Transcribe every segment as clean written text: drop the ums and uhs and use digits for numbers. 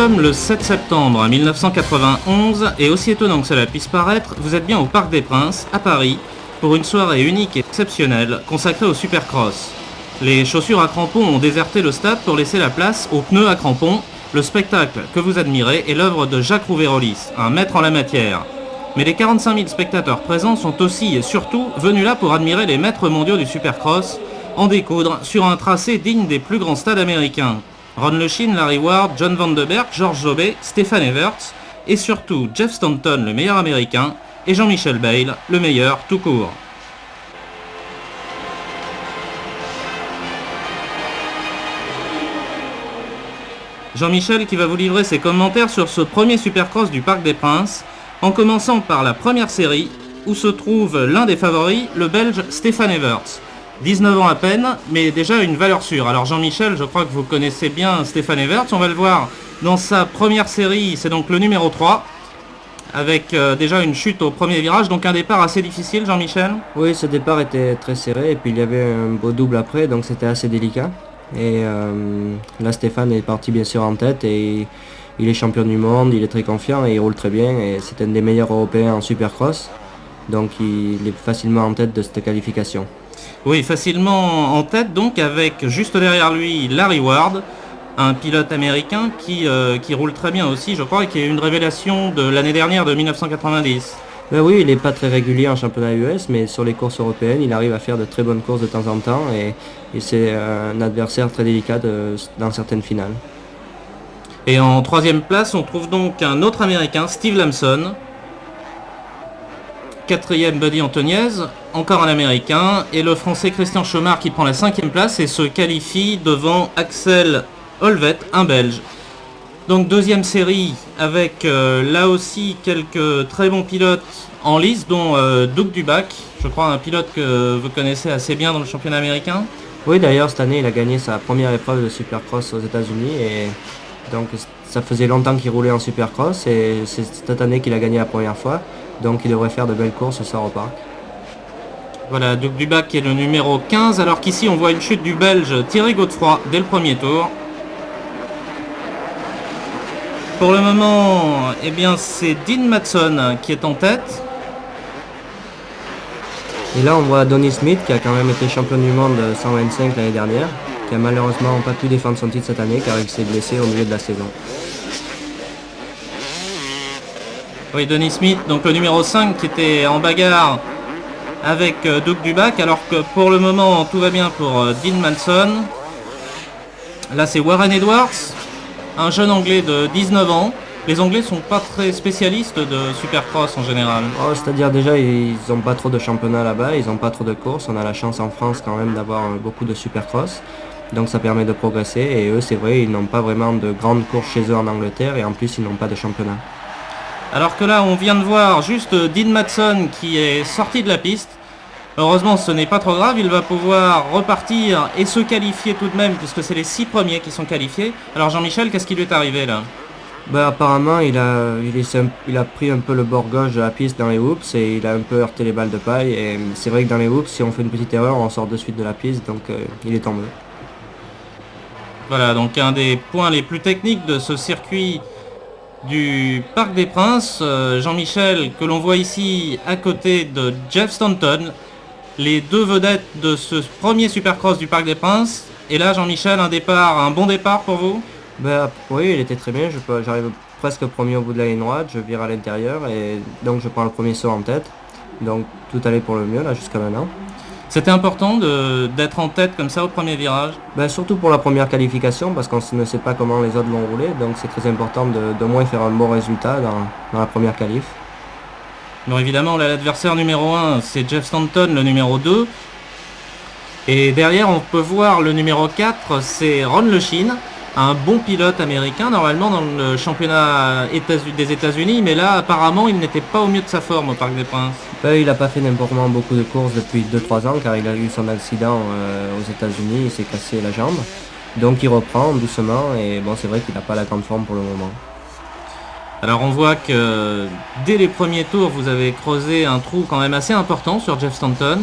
sommes le 7 septembre 1991 et aussi étonnant que cela puisse paraître, vous êtes bien au Parc des Princes, à Paris, pour une soirée unique et exceptionnelle consacrée au Supercross. Les chaussures à crampons ont déserté le stade pour laisser la place aux pneus à crampons. Le spectacle que vous admirez est l'œuvre de Jacques Rouvérolis, un maître en la matière. Mais les 45 000 spectateurs présents sont aussi et surtout venus là pour admirer les maîtres mondiaux du Supercross, en découdre sur un tracé digne des plus grands stades américains. Ron Lechien, Larry Ward, John Vanderberg, George Jobé, Stefan Everts et surtout Jeff Stanton, le meilleur américain, et Jean-Michel Bayle, le meilleur tout court. Jean-Michel qui va vous livrer ses commentaires sur ce premier Supercross du Parc des Princes, en commençant par la première série, où se trouve l'un des favoris, le Belge Stefan Everts. 19 ans à peine, mais déjà une valeur sûre. Alors Jean-Michel, je crois que vous connaissez bien Stefan Everts, on va le voir dans sa première série, c'est donc le numéro 3, avec déjà une chute au premier virage, donc un départ assez difficile, Jean-Michel. Oui, ce départ était très serré, et puis il y avait un beau double après, donc c'était assez délicat. Et là, Stéphane est parti bien sûr en tête, et il est champion du monde, il est très confiant, et il roule très bien, et c'est un des meilleurs Européens en Supercross, donc il est facilement en tête de cette qualification. Oui, facilement en tête, donc avec juste derrière lui Larry Ward, un pilote américain qui roule très bien aussi, je crois, et qui est une révélation de l'année dernière, de 1990. Ben oui, il n'est pas très régulier en championnat US, mais sur les courses européennes, il arrive à faire de très bonnes courses de temps en temps, et c'est un adversaire très délicat dans certaines finales. Et en troisième place, on trouve donc un autre américain, Steve Lamson. Quatrième, Buddy Antoniez, encore un américain, et le français Christian Chomard qui prend la cinquième place et se qualifie devant Axel Holvet, un belge. Donc deuxième série avec là aussi quelques très bons pilotes en lice, dont Doug Dubac, je crois un pilote que vous connaissez assez bien dans le championnat américain. Oui, d'ailleurs cette année il a gagné sa première épreuve de Supercross aux États-Unis, et donc ça faisait longtemps qu'il roulait en Supercross, et c'est cette année qu'il a gagné la première fois. Donc il devrait faire de belles courses ce soir au parc. Voilà, Doug Dubac qui est le numéro 15, alors qu'ici on voit une chute du Belge Thierry Godefroy dès le premier tour. Pour le moment, eh bien, c'est Dean Matson qui est en tête. Et là on voit Donnie Smith qui a quand même été champion du monde 125 l'année dernière, qui a malheureusement pas pu défendre son titre cette année car il s'est blessé au milieu de la saison. Oui, Donnie Smith, donc le numéro 5 qui était en bagarre avec Doug Dubac, alors que pour le moment tout va bien pour Dean Manson. Là c'est Warren Edwards, un jeune anglais de 19 ans. Les anglais sont pas très spécialistes de Supercross en général. Oh, c'est-à-dire déjà ils n'ont pas trop de championnats là-bas, ils n'ont pas trop de courses. On a la chance en France quand même d'avoir beaucoup de Supercross, donc ça permet de progresser, et eux c'est vrai, ils n'ont pas vraiment de grandes courses chez eux en Angleterre, et en plus ils n'ont pas de championnat. Alors que là, on vient de voir juste Dean Matson qui est sorti de la piste. Heureusement, ce n'est pas trop grave, il va pouvoir repartir et se qualifier tout de même, puisque c'est les 6 premiers qui sont qualifiés. Alors Jean-Michel, qu'est-ce qui lui est arrivé là? Apparemment, il a pris un peu le bord gauche de la piste dans les whoops, et il a un peu heurté les balles de paille. Et c'est vrai que dans les whoops, si on fait une petite erreur, on sort de suite de la piste, donc il est tombé. Voilà, donc un des points les plus techniques de ce circuit du Parc des Princes, Jean-Michel, que l'on voit ici à côté de Jeff Stanton, les deux vedettes de ce premier Supercross du Parc des Princes. Et là, Jean-Michel, un bon départ pour vous? Oui, il était très bien, j'arrive presque premier au bout de la ligne droite, je vire à l'intérieur, et donc je prends le premier saut en tête. Donc tout allait pour le mieux là jusqu'à maintenant. C'était important d'être en tête comme ça au premier virage? Surtout pour la première qualification, parce qu'on ne sait pas comment les autres vont rouler, donc c'est très important de moins faire un bon résultat dans la première qualif. Bon, évidemment, là, l'adversaire numéro 1, c'est Jeff Stanton, le numéro 2. Et derrière, on peut voir le numéro 4, c'est Ron Lechien, un bon pilote américain, normalement dans le championnat des États-Unis, mais là, apparemment, il n'était pas au mieux de sa forme au Parc des Princes. Il n'a pas fait n'importe beaucoup de courses depuis 2-3 ans, car il a eu son accident aux États-Unis, il s'est cassé la jambe. Donc il reprend doucement, et bon, c'est vrai qu'il n'a pas la grande forme pour le moment. Alors on voit que dès les premiers tours, vous avez creusé un trou quand même assez important sur Jeff Stanton.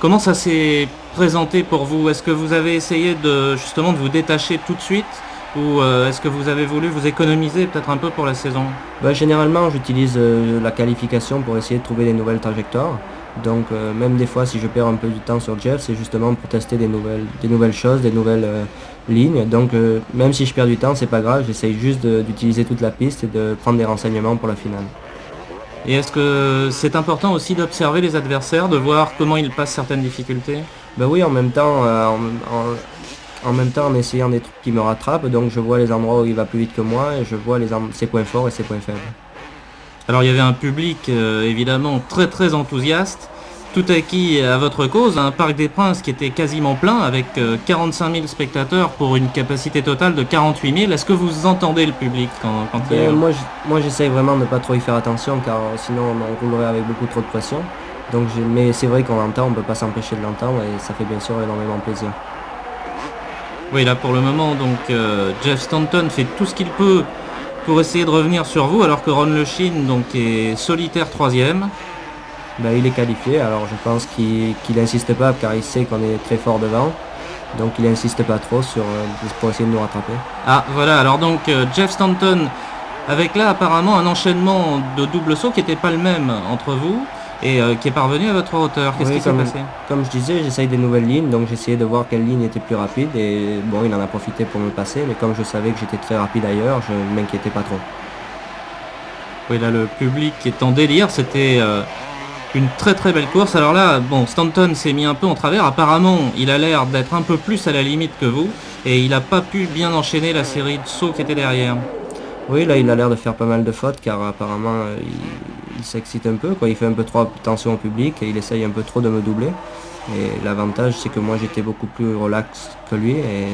Comment ça s'est présenté pour vous? Est-ce que vous avez essayé justement de vous détacher tout de suite ou est-ce que vous avez voulu vous économiser peut-être un peu pour la saison? Bah, généralement, j'utilise la qualification pour essayer de trouver des nouvelles trajectoires. Donc, même des fois, si je perds un peu du temps sur Jeff, c'est justement pour tester des nouvelles choses, des nouvelles lignes. Donc, même si je perds du temps, c'est pas grave. J'essaye juste d'utiliser toute la piste et de prendre des renseignements pour la finale. Et est-ce que c'est important aussi d'observer les adversaires, de voir comment ils passent certaines difficultés? Bah oui, en même temps, en même temps, en essayant des trucs qui me rattrapent, donc je vois les endroits où il va plus vite que moi et je vois ses points forts et ses points faibles. Alors il y avait un public évidemment très très enthousiaste, tout acquis à votre cause, un Parc des Princes qui était quasiment plein avec 45 000 spectateurs pour une capacité totale de 48 000. Est-ce que vous entendez le public quand il est... Moi, j'essaye vraiment de ne pas trop y faire attention car sinon on roulerait avec beaucoup trop de pression. Donc, mais c'est vrai qu'on l'entend, on ne peut pas s'empêcher de l'entendre et ça fait bien sûr énormément plaisir. Oui, là pour le moment, donc Jeff Stanton fait tout ce qu'il peut pour essayer de revenir sur vous, alors que Ron Le Chine donc, est solitaire troisième. Ben, il est qualifié, alors je pense qu'il n'insiste pas car il sait qu'on est très fort devant. Donc il n'insiste pas trop pour essayer de nous rattraper. Ah voilà, alors donc Jeff Stanton avec là apparemment un enchaînement de double saut qui n'était pas le même entre vous et qui est parvenu à votre hauteur. Qu'est-ce qui s'est passé? Comme je disais, j'essaye des nouvelles lignes, donc j'essayais de voir quelle ligne était plus rapide et bon, il en a profité pour me passer, mais comme je savais que j'étais très rapide ailleurs, je ne m'inquiétais pas trop. Oui, là le public est en délire, c'était une très très belle course. Alors là, bon, Stanton s'est mis un peu en travers, apparemment il a l'air d'être un peu plus à la limite que vous et il n'a pas pu bien enchaîner la série de sauts qui était derrière. Oui, là il a l'air de faire pas mal de fautes car apparemment il s'excite un peu, quoi. Il fait un peu trop attention au public et il essaye un peu trop de me doubler. Et l'avantage c'est que moi j'étais beaucoup plus relax que lui et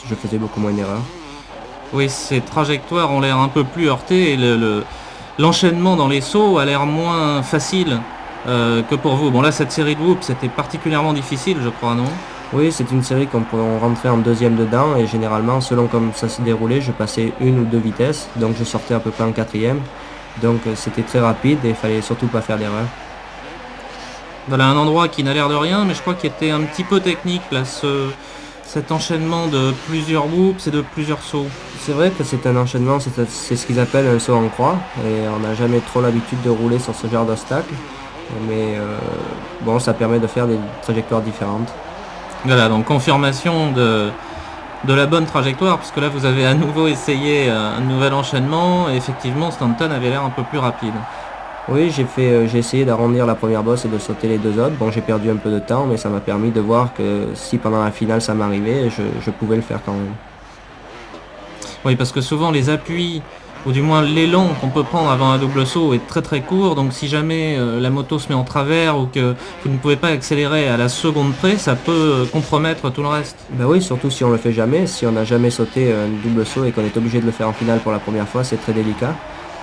je faisais beaucoup moins d'erreurs. Oui, ces trajectoires ont l'air un peu plus heurtées et l'enchaînement dans les sauts a l'air moins facile que pour vous. Bon là cette série de whoops c'était particulièrement difficile je crois, non? Oui, c'est une série qu'on rentrait en deuxième dedans et généralement, selon comme ça se déroulait, je passais une ou deux vitesses, donc je sortais à peu près en quatrième. Donc c'était très rapide et il fallait surtout pas faire d'erreur. Voilà un endroit qui n'a l'air de rien, mais je crois qu'il était un petit peu technique là, cet enchaînement de plusieurs whoops et de plusieurs sauts. C'est vrai que c'est un enchaînement, c'est ce qu'ils appellent un saut en croix et on n'a jamais trop l'habitude de rouler sur ce genre d'obstacle. Mais bon, ça permet de faire des trajectoires différentes. Voilà, donc confirmation de la bonne trajectoire, puisque là vous avez à nouveau essayé un nouvel enchaînement, et effectivement Stanton avait l'air un peu plus rapide. Oui, j'ai essayé d'arrondir la première bosse et de sauter les deux autres. Bon, j'ai perdu un peu de temps, mais ça m'a permis de voir que si pendant la finale ça m'arrivait, je pouvais le faire quand même. Oui, parce que souvent les appuis, ou du moins l'élan qu'on peut prendre avant un double saut est très très court, donc si jamais la moto se met en travers ou que vous ne pouvez pas accélérer à la seconde près, ça peut compromettre tout le reste. Ben oui, surtout si on le fait jamais, si on n'a jamais sauté un double saut et qu'on est obligé de le faire en finale pour la première fois, c'est très délicat.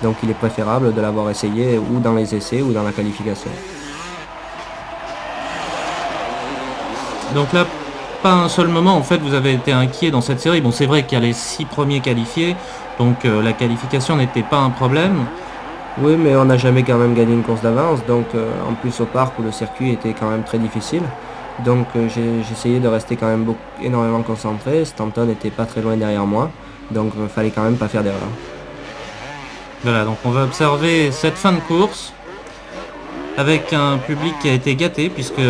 Donc il est préférable de l'avoir essayé ou dans les essais ou dans la qualification. Donc là, pas un seul moment en fait vous avez été inquiet dans cette série. Bon, c'est vrai qu'il y a les 6 premiers qualifiés, donc la qualification n'était pas un problème. Oui, mais on n'a jamais quand même gagné une course d'avance, donc en plus au parc où le circuit était quand même très difficile. Donc j'ai essayé de rester quand même énormément concentré. Stanton n'était pas très loin derrière moi, donc il fallait quand même pas faire d'erreur. Voilà, donc on va observer cette fin de course avec un public qui a été gâté puisque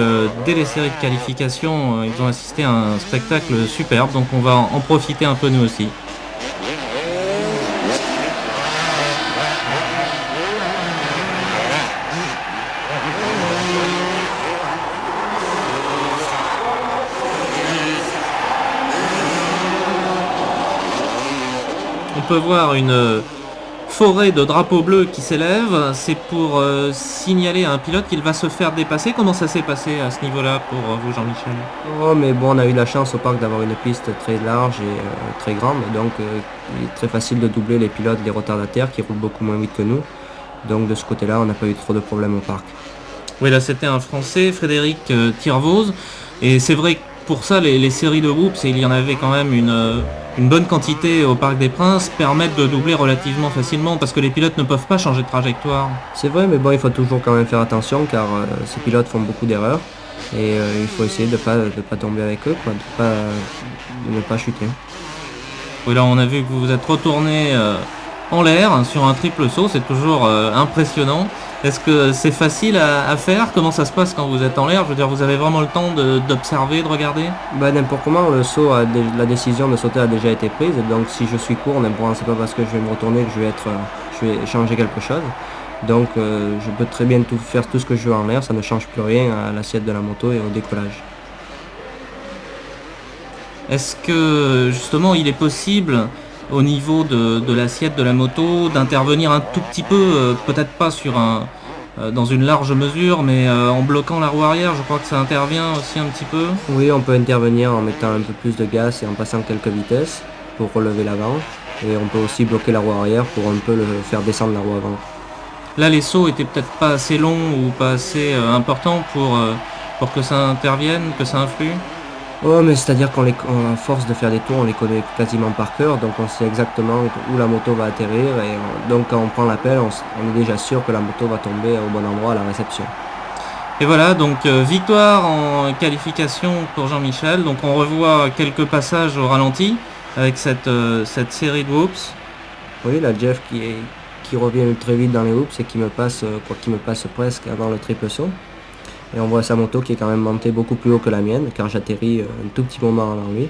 dès les séries de qualification ils ont assisté à un spectacle superbe, donc on va en profiter un peu nous aussi. On peut voir une forêt de drapeaux bleus qui s'élève, c'est pour signaler à un pilote qu'il va se faire dépasser. Comment ça s'est passé à ce niveau-là pour vous, Jean-Michel? Oh, mais bon, on a eu la chance au parc d'avoir une piste très large et très grande, donc il est très facile de doubler les pilotes, les retardataires qui roulent beaucoup moins vite que nous. Donc de ce côté-là, on n'a pas eu trop de problèmes au parc. Oui, là c'était un Français, Frédéric Tirvoz, et c'est vrai que pour ça les séries de whoops, et il y en avait quand même une bonne quantité au Parc des Princes, permettent de doubler relativement facilement parce que les pilotes ne peuvent pas changer de trajectoire. C'est vrai, mais bon, il faut toujours quand même faire attention car ces pilotes font beaucoup d'erreurs et il faut essayer de pas tomber avec eux, quoi, de ne pas chuter. Oui, là on a vu que vous vous êtes retourné en l'air sur un triple saut, c'est toujours impressionnant. Est-ce que c'est facile à faire? Comment ça se passe quand vous êtes en l'air? Je veux dire, vous avez vraiment le temps d'observer, de regarder? Bah, n'importe comment, la décision de sauter a déjà été prise. Donc si je suis court, n'importe comment, c'est pas parce que je vais me retourner que je vais changer quelque chose. Donc je peux très bien faire tout ce que je veux en l'air, ça ne change plus rien à l'assiette de la moto et au décollage. Est-ce que justement il est possible au niveau de l'assiette de la moto d'intervenir un tout petit peu, peut-être pas dans une large mesure, mais en bloquant la roue arrière, je crois que ça intervient aussi un petit peu. Oui, on peut intervenir en mettant un peu plus de gaz et en passant quelques vitesses pour relever l'avant. Et on peut aussi bloquer la roue arrière pour un peu le faire descendre la roue avant. Là, les sauts étaient peut-être pas assez longs ou pas assez importants pour que ça intervienne, que ça influe. Oh, mais c'est-à-dire à force de faire des tours, on les connaît quasiment par cœur, donc on sait exactement où la moto va atterrir. Et donc quand on prend l'appel, on est déjà sûr que la moto va tomber au bon endroit à la réception. Et voilà, donc victoire en qualification pour Jean-Michel. Donc on revoit quelques passages au ralenti avec cette série de whoops. Oui, là Jeff qui revient très vite dans les whoops et qui me passe presque avant le triple saut. Et on voit sa moto qui est quand même montée beaucoup plus haut que la mienne, car j'atterris un tout petit moment avant lui.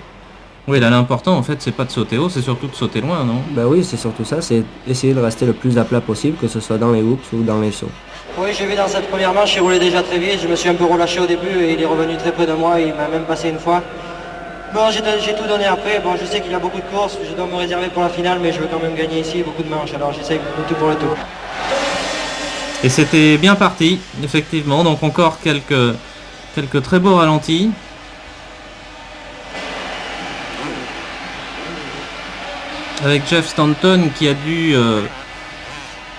Oui, là l'important en fait c'est pas de sauter haut, c'est surtout de sauter loin, non? Bah oui, c'est surtout ça, c'est essayer de rester le plus à plat possible, que ce soit dans les whoops ou dans les sauts. Oui, j'ai vu dans cette première manche, il roulait déjà très vite, je me suis un peu relâché au début et il est revenu très près de moi, il m'a même passé une fois. Bon, j'ai tout donné après, bon je sais qu'il a beaucoup de courses, je dois me réserver pour la finale, mais je veux quand même gagner ici beaucoup de manches, alors j'essaye le tout pour le tout. Et c'était bien parti, effectivement, donc encore quelques très beaux ralentis. Avec Jeff Stanton qui a dû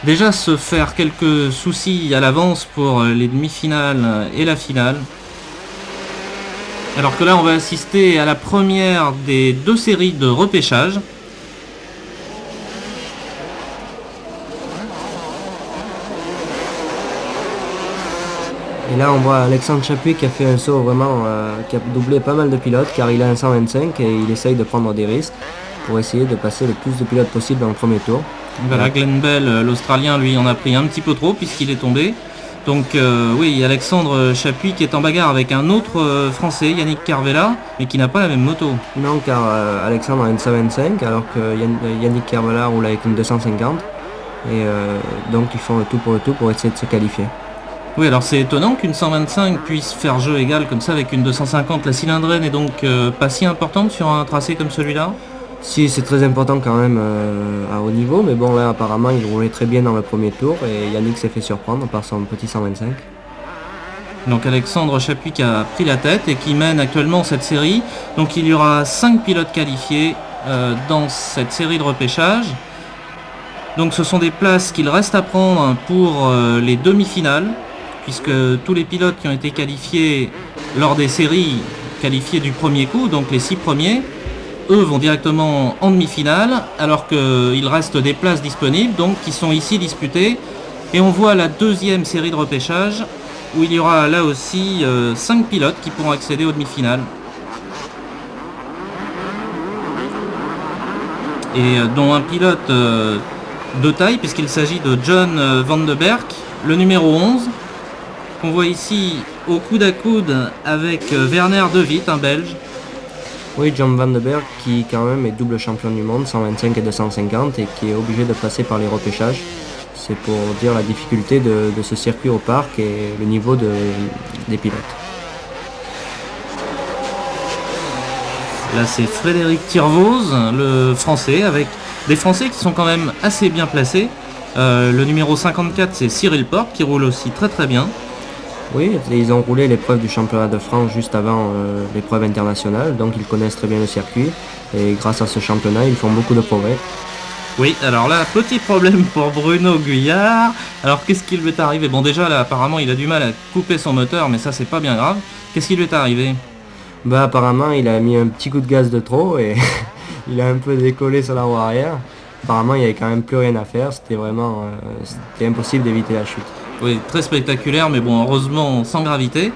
déjà se faire quelques soucis à l'avance pour les demi-finales et la finale. Alors que là on va assister à la première des deux séries de repêchage. Et là on voit Alexandre Chapuis qui a fait un saut vraiment, qui a doublé pas mal de pilotes, car il a un 125 et il essaye de prendre des risques pour essayer de passer le plus de pilotes possible dans le premier tour. Voilà, Glenn Bell, l'Australien, lui en a pris un petit peu trop puisqu'il est tombé. Donc oui, Alexandre Chapuis qui est en bagarre avec un autre Français, Yannick Carvela, mais qui n'a pas la même moto. Non, car Alexandre a une 125 alors que Yannick Carvela roule avec une 250. Et donc ils font le tout pour essayer de se qualifier. Oui, alors c'est étonnant qu'une 125 puisse faire jeu égal comme ça avec une 250. La cylindrée n'est donc pas si importante sur un tracé comme celui-là. Si, c'est très important quand même à haut niveau, mais bon là apparemment il roulait très bien dans le premier tour et Yannick s'est fait surprendre par son petit 125. Donc Alexandre Chapuis qui a pris la tête et qui mène actuellement cette série. Donc il y aura 5 pilotes qualifiés dans cette série de repêchage. Donc ce sont des places qu'il reste à prendre pour les demi-finales, puisque tous les pilotes qui ont été qualifiés lors des séries qualifiés du premier coup, donc les 6 premiers, eux vont directement en demi-finale, alors qu'il reste des places disponibles, donc qui sont ici disputées. Et on voit la deuxième série de repêchage, où il y aura là aussi 5 pilotes qui pourront accéder aux demi-finales. Et dont un pilote de taille, puisqu'il s'agit de John Van de Berk, le numéro 11, qu'on voit ici au coude à coude avec Werner De Witt, un Belge. Oui, John Van de Berg qui quand même est double champion du monde, 125 et 250, et qui est obligé de passer par les repêchages. C'est pour dire la difficulté de ce circuit au parc et le niveau des pilotes. Là c'est Frédéric Tirvoz, le français, avec des Français qui sont quand même assez bien placés. Le numéro 54 c'est Cyril Porte qui roule aussi très très bien. Oui, ils ont roulé l'épreuve du championnat de France juste avant l'épreuve internationale, donc ils connaissent très bien le circuit et grâce à ce championnat ils font beaucoup de progrès. Oui, alors là, petit problème pour Bruno Guyard. Alors qu'est-ce qui lui est arrivé? Bon déjà là apparemment il a du mal à couper son moteur, mais ça c'est pas bien grave. Qu'est-ce qui lui est arrivé? Bah apparemment il a mis un petit coup de gaz de trop et il a un peu décollé sur la roue arrière. Apparemment il n'y avait quand même plus rien à faire, c'était impossible d'éviter la chute. Oui, très spectaculaire, mais bon, heureusement sans gravité.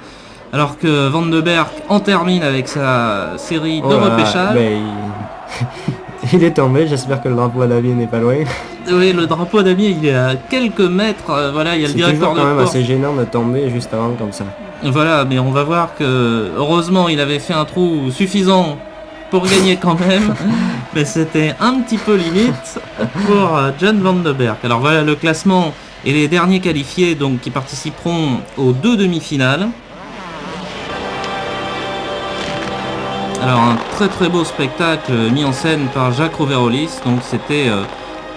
Alors que Van de Berk en termine avec sa série de repêchage. Il est tombé, j'espère que le drapeau à David n'est pas loin. Oui, le drapeau d'Amiens, il est à quelques mètres. Voilà, il y a le C'est directeur toujours de quand même port. assez gênant de tomber juste avant comme ça. Voilà, mais on va voir que heureusement il avait fait un trou suffisant pour gagner quand même, mais c'était un petit peu limite pour John Van de Berg. Alors voilà le classement et les derniers qualifiés donc qui participeront aux 2 demi-finales. Alors un très très beau spectacle mis en scène par Jacques Rouvérolis, donc c'était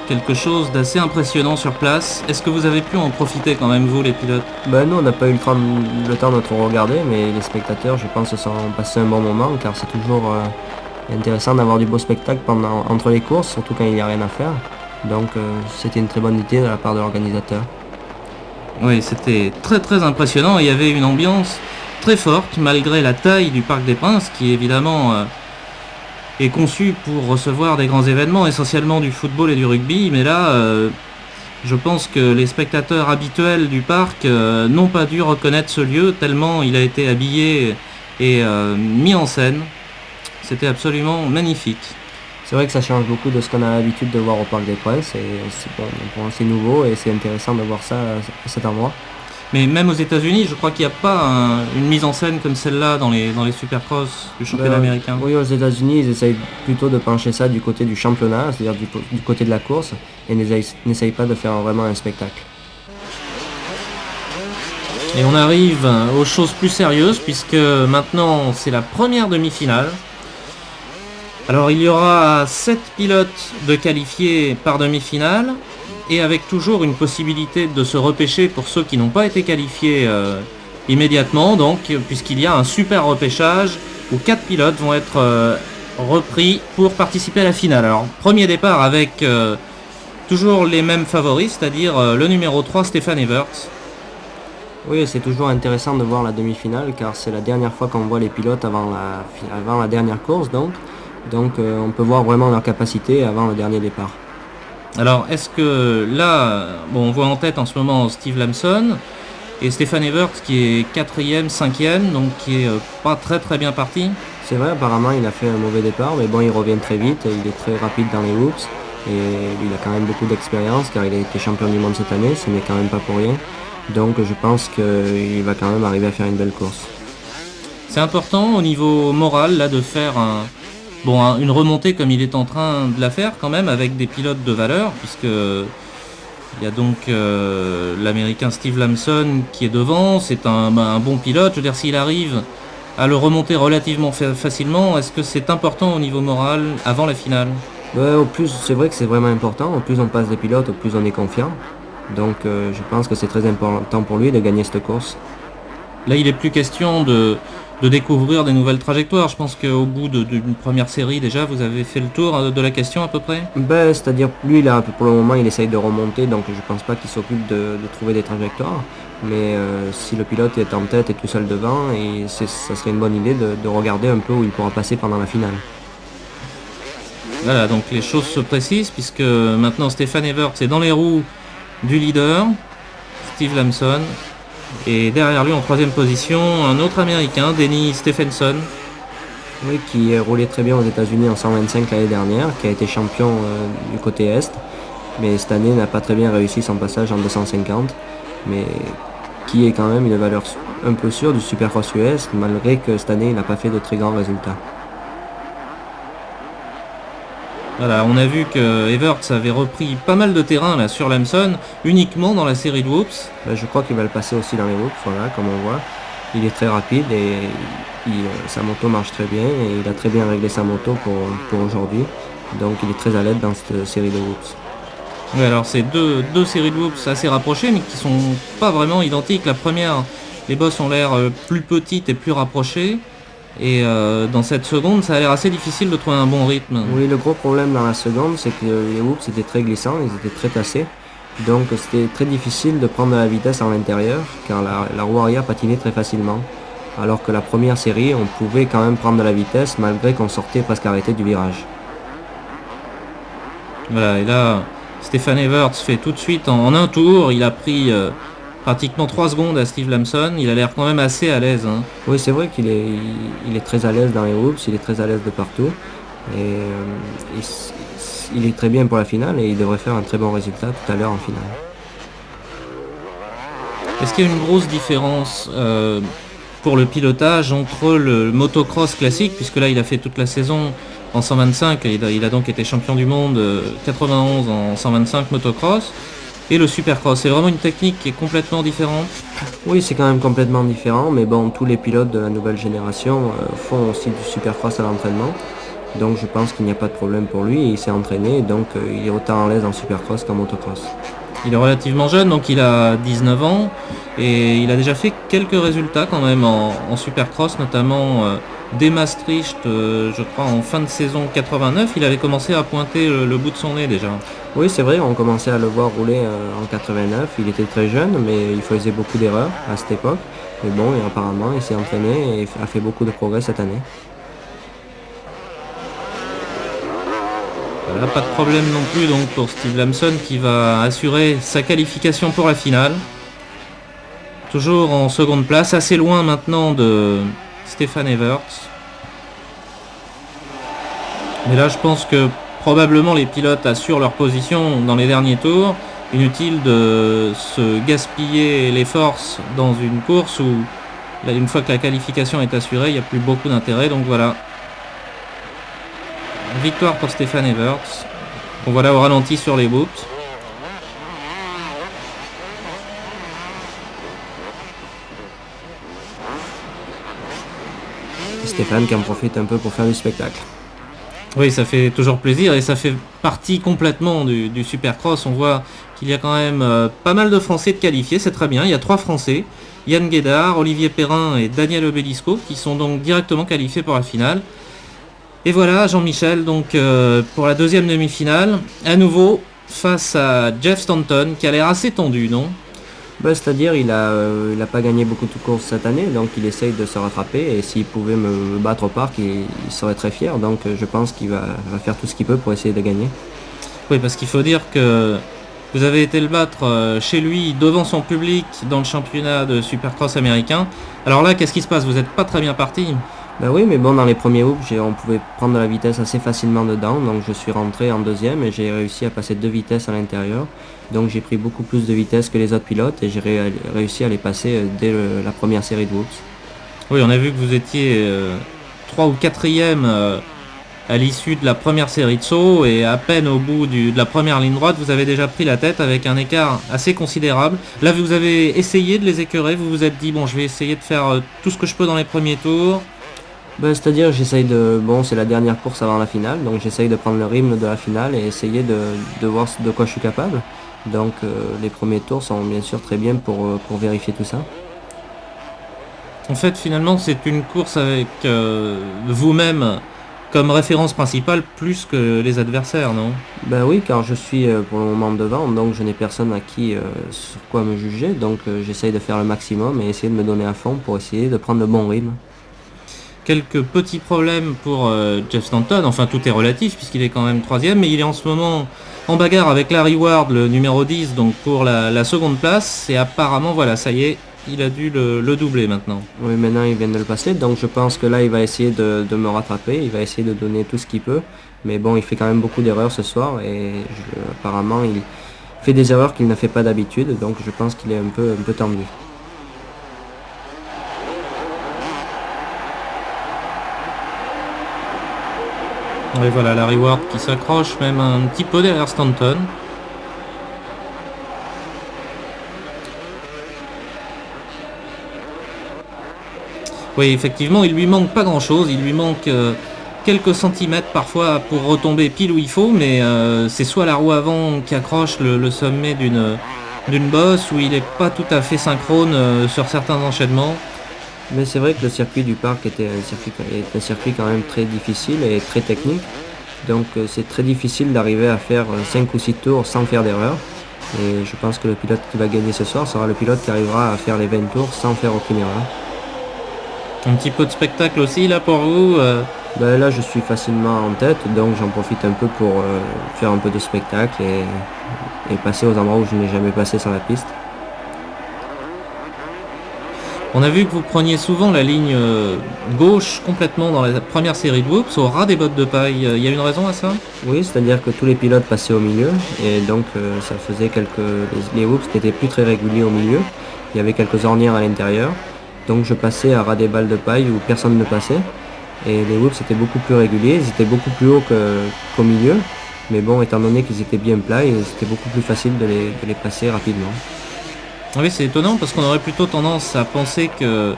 quelque chose d'assez impressionnant sur place. Est-ce que vous avez pu en profiter quand même vous les pilotes? Ben, nous, on n'a pas eu le temps de trop regarder, mais les spectateurs, je pense, se sont passés un bon moment, car c'est toujours intéressant d'avoir du beau spectacle entre les courses, surtout quand il n'y a rien à faire. Donc c'était une très bonne idée de la part de l'organisateur. Oui, c'était très très impressionnant. Il y avait une ambiance très forte malgré la taille du Parc des Princes qui évidemment est conçu pour recevoir des grands événements, essentiellement du football et du rugby. Mais là, je pense que les spectateurs habituels du parc n'ont pas dû reconnaître ce lieu tellement il a été habillé et mis en scène. C'était absolument magnifique. C'est vrai que ça change beaucoup de ce qu'on a l'habitude de voir au Parc des Princes, et c'est nouveau et c'est intéressant de voir ça à cet endroit. Mais même aux États-Unis, je crois qu'il n'y a pas une mise en scène comme celle-là dans les supercross du championnat américain. Oui, aux États-Unis, ils essayent plutôt de pencher ça du côté du championnat, c'est-à-dire du côté de la course, et n'essayent pas de faire vraiment un spectacle. Et on arrive aux choses plus sérieuses puisque maintenant c'est la première demi-finale. Alors il y aura 7 pilotes de qualifiés par demi-finale et avec toujours une possibilité de se repêcher pour ceux qui n'ont pas été qualifiés immédiatement, donc puisqu'il y a un super repêchage où 4 pilotes vont être repris pour participer à la finale. Alors premier départ avec toujours les mêmes favoris, c'est-à-dire le numéro 3 Stéphane Evert. Oui, c'est toujours intéressant de voir la demi-finale car c'est la dernière fois qu'on voit les pilotes avant la dernière course, donc on peut voir vraiment leur capacité avant le dernier départ. Alors est-ce que là, bon, on voit en tête en ce moment Steve Lamson et Stéphane Evert qui est 4e, 5e, donc qui est pas très très bien parti. C'est vrai, apparemment il a fait un mauvais départ, mais bon, il revient très vite, il est très rapide dans les whoops et il a quand même beaucoup d'expérience car il a été champion du monde cette année, ce n'est quand même pas pour rien. Donc je pense qu'il va quand même arriver à faire une belle course. C'est important au niveau moral là de faire une remontée comme il est en train de la faire quand même avec des pilotes de valeur, puisque il y a donc l'américain Steve Lamson qui est devant, c'est un bon pilote. Je veux dire, s'il arrive à le remonter relativement facilement, est-ce que c'est important au niveau moral avant la finale? Ouais, au plus, c'est vrai que c'est vraiment important, au plus on passe des pilotes, au plus on est confiant. Donc je pense que c'est très important pour lui de gagner cette course. Là, il n'est plus question de découvrir des nouvelles trajectoires. Je pense qu'au bout d'une première série, déjà, vous avez fait le tour de la question à peu près. C'est-à-dire, lui, là, pour le moment, il essaye de remonter, donc je pense pas qu'il s'occupe de trouver des trajectoires. Mais si le pilote est en tête et tout seul devant, ça serait une bonne idée de regarder un peu où il pourra passer pendant la finale. Voilà, donc les choses se précisent, puisque maintenant Stéphane Evert est dans les roues du leader, Steve Lamson. Et derrière lui en 3e position, un autre américain, Denny Stephenson. Oui, qui roulait très bien aux États-Unis en 125 l'année dernière, qui a été champion du côté Est. Mais cette année n'a pas très bien réussi son passage en 250. Mais qui est quand même une valeur un peu sûre du Supercross US, malgré que cette année il n'a pas fait de très grands résultats. Voilà, on a vu que Everts avait repris pas mal de terrain là sur Lamson, uniquement dans la série de whoops. Je crois qu'il va le passer aussi dans les whoops, voilà, comme on voit. Il est très rapide et sa moto marche très bien et il a très bien réglé sa moto pour aujourd'hui. Donc il est très à l'aise dans cette série de whoops. Oui, alors c'est deux séries de whoops assez rapprochées mais qui sont pas vraiment identiques. La première, les bosses ont l'air plus petites et plus rapprochées. Et dans cette seconde, ça a l'air assez difficile de trouver un bon rythme. Oui, le gros problème dans la seconde, c'est que les whoops étaient très glissants, ils étaient très tassés. Donc c'était très difficile de prendre de la vitesse en l'intérieur, car la roue arrière patinait très facilement. Alors que la première série, on pouvait quand même prendre de la vitesse, malgré qu'on sortait presque arrêté du virage. Voilà, et là, Stéphane Evert fait tout de suite en un tour, il a pris pratiquement 3 secondes à Steve Lamson, il a l'air quand même assez à l'aise. Hein. Oui, c'est vrai qu'il est très à l'aise dans les whoops, il est très à l'aise de partout. Et il est très bien pour la finale et il devrait faire un très bon résultat tout à l'heure en finale. Est-ce qu'il y a une grosse différence pour le pilotage entre le motocross classique, puisque là il a fait toute la saison en 125, et il a donc été champion du monde 91 en 125 motocross, et le supercross? C'est vraiment une technique qui est complètement différente? Oui, c'est quand même complètement différent, mais bon, tous les pilotes de la nouvelle génération font aussi du supercross à l'entraînement. Donc je pense qu'il n'y a pas de problème pour lui, il s'est entraîné, donc il est autant à l'aise en supercross qu'en motocross. Il est relativement jeune, donc il a 19 ans, et il a déjà fait quelques résultats quand même en supercross, notamment dès Maastricht, je crois en fin de saison 89, il avait commencé à pointer le bout de son nez déjà. Oui, c'est vrai, on commençait à le voir rouler en 89, il était très jeune, mais il faisait beaucoup d'erreurs à cette époque. Mais bon, et apparemment, il s'est entraîné et a fait beaucoup de progrès cette année. Voilà, pas de problème non plus donc pour Steve Lamson qui va assurer sa qualification pour la finale. Toujours en seconde place, assez loin maintenant de Stefan Everts. Mais là je pense que probablement les pilotes assurent leur position dans les derniers tours. Inutile de se gaspiller les forces dans une course où là, une fois que la qualification est assurée, il n'y a plus beaucoup d'intérêt. Donc voilà. Victoire pour Stefan Everts. On voit là au ralenti sur les boots. Stéphane qui en profite un peu pour faire du spectacle. Oui, ça fait toujours plaisir et ça fait partie complètement du Supercross. On voit qu'il y a quand même pas mal de Français de qualifiés, c'est très bien. Il y a 3 Français, Yann Guédard, Olivier Perrin et Daniel Obelisco, qui sont donc directement qualifiés pour la finale. Et voilà, Jean-Michel, donc pour la deuxième demi-finale, à nouveau face à Jeff Stanton, qui a l'air assez tendu, non? C'est-à-dire il a pas gagné beaucoup de courses cette année, donc il essaye de se rattraper et s'il pouvait me battre au parc, il serait très fier. Donc je pense qu'il va faire tout ce qu'il peut pour essayer de gagner. Oui, parce qu'il faut dire que vous avez été le battre chez lui, devant son public, dans le championnat de Supercross américain. Alors là, qu'est-ce qui se passe? Vous n'êtes pas très bien parti? Ben oui, mais bon, dans les premiers hoops, on pouvait prendre de la vitesse assez facilement dedans, donc je suis rentré en deuxième et j'ai réussi à passer 2 vitesses à l'intérieur. Donc j'ai pris beaucoup plus de vitesse que les autres pilotes et j'ai réussi à les passer dès la première série de whoops. Oui, on a vu que vous étiez 3 ou 4e à l'issue de la première série de sauts et à peine au bout de la première ligne droite, vous avez déjà pris la tête avec un écart assez considérable. Là, vous avez essayé de les écœurer, vous vous êtes dit, bon, je vais essayer de faire tout ce que je peux dans les premiers tours. C'est-à-dire j'essaye c'est la dernière course avant la finale, donc j'essaye de prendre le rythme de la finale et essayer de voir de quoi je suis capable. Donc les premiers tours sont bien sûr très bien pour vérifier tout ça. En fait, finalement, c'est une course avec vous-même comme référence principale plus que les adversaires, non? Ben oui, car je suis pour le moment devant, donc je n'ai personne à qui sur quoi me juger, donc j'essaye de faire le maximum et essayer de me donner à fond pour essayer de prendre le bon rythme. Quelques petits problèmes pour Jeff Stanton, enfin tout est relatif puisqu'il est quand même 3e, mais il est en ce moment en bagarre avec Larry Ward, le numéro 10, donc pour la seconde place, et apparemment voilà, ça y est, il a dû le doubler maintenant. Oui, maintenant il vient de le passer, donc je pense que là il va essayer de me rattraper, il va essayer de donner tout ce qu'il peut, mais bon, il fait quand même beaucoup d'erreurs ce soir et apparemment il fait des erreurs qu'il ne fait pas d'habitude, donc je pense qu'il est un peu tendu. Et voilà, Larry Ward qui s'accroche même un petit peu derrière Stanton. Oui, effectivement, il lui manque pas grand-chose, il lui manque quelques centimètres parfois pour retomber pile où il faut, mais c'est soit la roue avant qui accroche le sommet d'une bosse, où il n'est pas tout à fait synchrone sur certains enchaînements. Mais c'est vrai que le circuit du parc est un circuit quand même très difficile et très technique. Donc c'est très difficile d'arriver à faire 5 ou 6 tours sans faire d'erreur. Et je pense que le pilote qui va gagner ce soir sera le pilote qui arrivera à faire les 20 tours sans faire aucune erreur. Un petit peu de spectacle aussi là pour vous Là je suis facilement en tête, donc j'en profite un peu pour faire un peu de spectacle et passer aux endroits où je n'ai jamais passé sur la piste. On a vu que vous preniez souvent la ligne gauche complètement dans la première série de whoops, au ras des bottes de paille. Il y a une raison à ça? Oui, c'est-à-dire que tous les pilotes passaient au milieu et donc ça faisait les whoops n'étaient plus très réguliers au milieu. Il y avait quelques ornières à l'intérieur. Donc je passais à ras des balles de paille où personne ne passait. Et les whoops étaient beaucoup plus réguliers, ils étaient beaucoup plus hauts qu'au milieu. Mais bon, étant donné qu'ils étaient bien plats, c'était beaucoup plus facile de les passer rapidement. Oui, c'est étonnant parce qu'on aurait plutôt tendance à penser que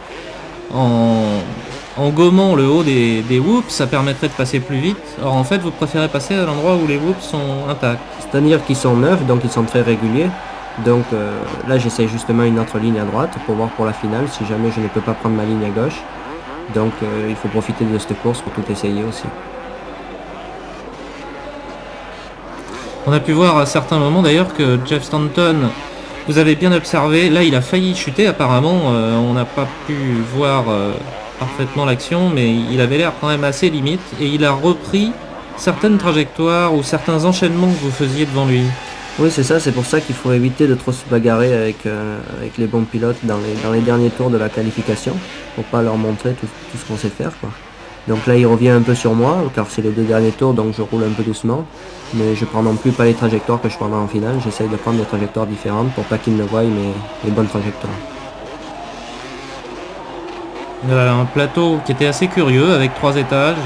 en gommant le haut des whoops, ça permettrait de passer plus vite. Or en fait, vous préférez passer à l'endroit où les whoops sont intacts. C'est-à-dire qu'ils sont neufs, donc ils sont très réguliers. Donc là, j'essaye justement une autre ligne à droite pour voir pour la finale si jamais je ne peux pas prendre ma ligne à gauche. Donc il faut profiter de cette course pour tout essayer aussi. On a pu voir à certains moments d'ailleurs que Jeff Stanton, vous avez bien observé, là il a failli chuter apparemment, on n'a pas pu voir parfaitement l'action, mais il avait l'air quand même assez limite et il a repris certaines trajectoires ou certains enchaînements que vous faisiez devant lui. Oui, c'est ça, c'est pour ça qu'il faut éviter de trop se bagarrer avec les bons pilotes dans les derniers tours de la qualification, pour pas leur montrer tout ce qu'on sait faire, quoi. Donc là il revient un peu sur moi, car c'est les 2 derniers tours, donc je roule un peu doucement. Mais je prends non plus pas les trajectoires que je prendrai en finale, j'essaye de prendre des trajectoires différentes pour pas qu'ils ne voient mes bonnes trajectoires. Un plateau qui était assez curieux avec 3 étages.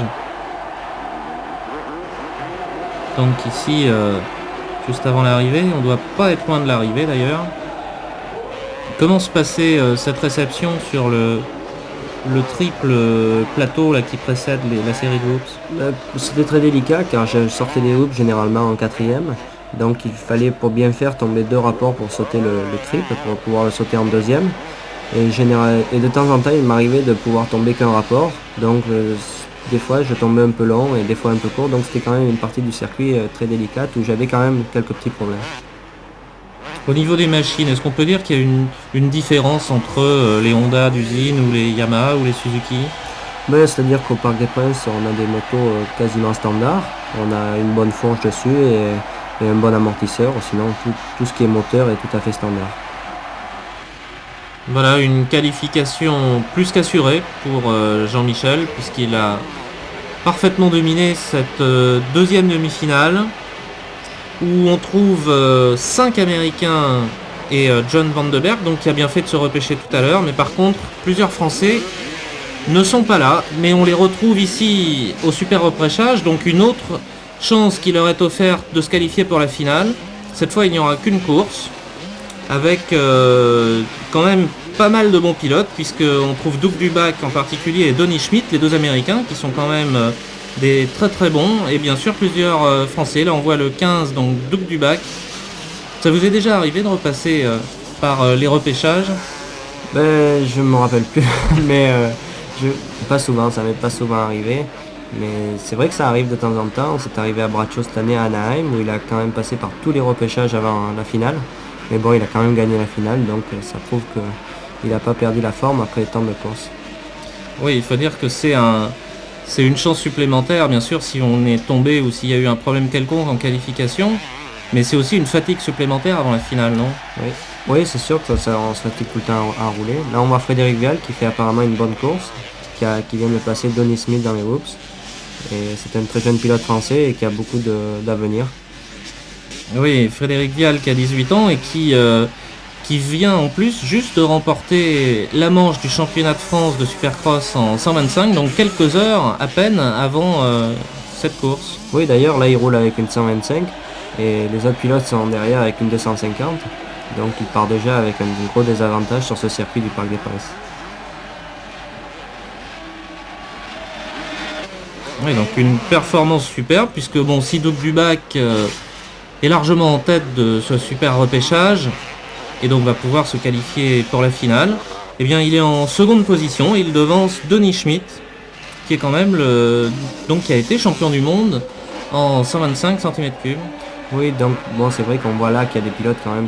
Donc ici, juste avant l'arrivée, on doit pas être loin de l'arrivée d'ailleurs. Comment se passait cette réception sur le triple plateau là, qui précède la série de whoops? C'était très délicat car je sortais des whoops généralement en 4e. Donc il fallait pour bien faire tomber 2 rapports pour sauter le triple, pour pouvoir le sauter en 2e. Et de temps en temps il m'arrivait de pouvoir tomber qu'un rapport. Donc des fois je tombais un peu long et des fois un peu court. Donc c'était quand même une partie du circuit très délicate où j'avais quand même quelques petits problèmes. Au niveau des machines, est-ce qu'on peut dire qu'il y a une différence entre les Honda d'usine ou les Yamaha ou les Suzuki? C'est-à-dire qu'au Parc des Princes, on a des motos quasiment standards. On a une bonne fourche dessus et un bon amortisseur. Sinon, tout ce qui est moteur est tout à fait standard. Voilà, une qualification plus qu'assurée pour Jean-Michel, puisqu'il a parfaitement dominé cette deuxième demi-finale, où on trouve 5 Américains et John Vandenberg, donc qui a bien fait de se repêcher tout à l'heure, mais par contre plusieurs Français ne sont pas là, mais on les retrouve ici au super repêchage, donc une autre chance qui leur est offerte de se qualifier pour la finale. Cette fois il n'y aura qu'une course, avec quand même pas mal de bons pilotes, puisqu'on trouve Doug Dubac en particulier et Donny Schmidt, les 2 Américains, qui sont quand même des très très bons, et bien sûr plusieurs Français. Là on voit le 15, donc Doug Dubac. Ça vous est déjà arrivé de repasser par les repêchages? Je me rappelle plus, mais pas souvent, ça m'est pas souvent arrivé. Mais c'est vrai que ça arrive de temps en temps. C'est arrivé à Bradshaw cette année à Anaheim, où il a quand même passé par tous les repêchages avant la finale. Mais bon, il a quand même gagné la finale, donc ça prouve qu'il n'a pas perdu la forme après tant de courses. Oui, il faut dire que c'est une chance supplémentaire, bien sûr, si on est tombé ou s'il y a eu un problème quelconque en qualification, mais c'est aussi une fatigue supplémentaire avant la finale, non? Oui, c'est sûr que on se fatigue tout le temps à rouler. Là, on voit Frédéric Vial qui fait apparemment une bonne course, qui vient de placer Donny Smith dans les whoops. Et c'est un très jeune pilote français et qui a beaucoup d'avenir. Oui, Frédéric Vial qui a 18 ans et qui vient en plus juste de remporter la manche du championnat de France de Supercross en 125, donc quelques heures à peine avant cette course. Oui, d'ailleurs, là, il roule avec une 125 et les autres pilotes sont derrière avec une 250. Donc, il part déjà avec un gros désavantage sur ce circuit du Parc des Princes. Oui, donc une performance superbe, puisque bon, si Doug Dubac est largement en tête de ce super repêchage et donc va pouvoir se qualifier pour la finale, eh bien il est en seconde position, il devance Donny Schmidt, qui est quand même qui a été champion du monde en 125 cm3. Oui, donc bon, c'est vrai qu'on voit là qu'il y a des pilotes quand même